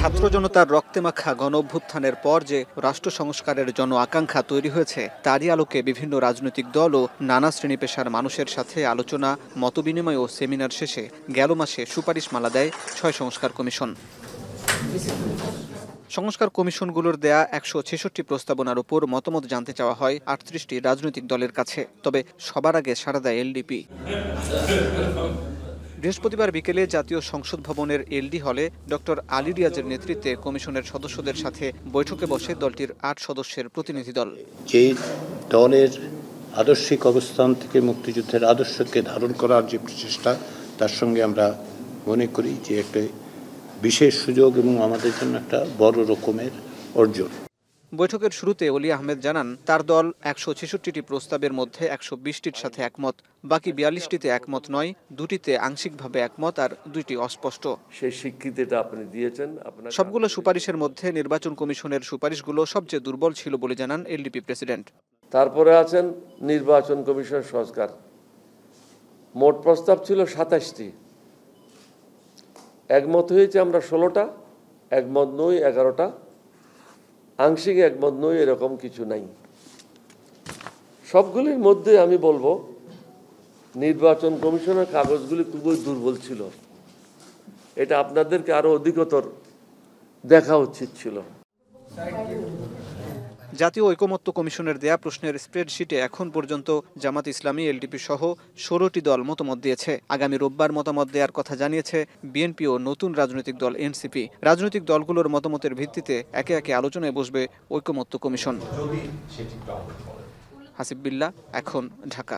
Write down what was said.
ছাত্র জনতার রক্তে মাখা গণ অভ্যুত্থানের পর যে রাষ্ট্র সংস্কারের জন আকাঙ্ক্ষা তৈরি হয়েছে তারই আলোকে বিভিন্ন রাজনৈতিক দল ও নানা শ্রেণী পেশার মানুষের সাথে আলোচনা মতবিনিময় ও সেমিনার শেষে গেল মাসে সুপারিশমালা দেয় ৬ সংস্কার কমিশন। সংস্কার কমিশনগুলোর দেয়া ১৬৬ প্রস্তাবনার উপর মতামত জানতে চাওয়া হয় ৩৮টি রাজনৈতিক দলের কাছে, তবে সবার আগে সাড়া দেয় এলডিপি। বৃহস্পতিবার বিকেলে জাতীয় সংসদ ভবনের এলডি হলে ডক্টর আলী রিয়াজের নেতৃত্বে কমিশনের সদস্যদের সাথে বৈঠকে বসে দলটির ৮ সদস্যের প্রতিনিধি দল। যে দলের আদর্শিক অবস্থান থেকে মুক্তিযুদ্ধের আদর্শকে ধারণ করার যে প্রচেষ্টা, তার সঙ্গে আমরা মনে করি যে একটা বিশেষ সুযোগ এবং আমাদের জন্য একটা বড় রকমের অর্জন। বৈঠকের শুরুতে অলি আহমেদ জানান, তার দল ১৬৬টি প্রস্তাবের মধ্যে ১২০টির সাথে একমত, বাকি ৪২টিতে একমত নয়, দুটিতে আংশিকভাবে একমত আর দুইটি অস্পষ্ট। সেই স্বীকৃতিটা আপনি দিয়েছেন। সবগুলো সুপারিশের মধ্যে নির্বাচন কমিশনের সুপারিশগুলো সবচেয়ে দুর্বল ছিল বলে জানান এলডিপি প্রেসিডেন্ট। তারপরে আছেন নির্বাচন কমিশন সংস্কার। মোট প্রস্তাব ছিল ২৭টি, একমত হয়েছে আমরা ১৬টা, একমত নই ১১টা, আংশিক একমত নই এরকম কিছু নাই। সবগুলির মধ্যে আমি বলবো নির্বাচন কমিশনের কাগজগুলি খুবই দুর্বল ছিল। এটা আপনাদেরকে আরো অধিকতর দেখা উচিত ছিল। জাতীয় ঐকমত্য কমিশনের দেয়া প্রশ্নের স্প্রেডশিটে এখন পর্যন্ত জামাত ইসলামী, এলডিপি সহ ১৬টি দল মতামত দিয়েছে। আগামী রোববার মতামত দেওয়ার কথা জানিয়েছে বিএনপি ও নতুন রাজনৈতিক দল এনসিপি। রাজনৈতিক দলগুলোর মতামতের ভিত্তিতে একে একে আলোচনায় বসবে ঐকমত্য কমিশন। হাসিব বিল্লাহ, এখন, ঢাকা।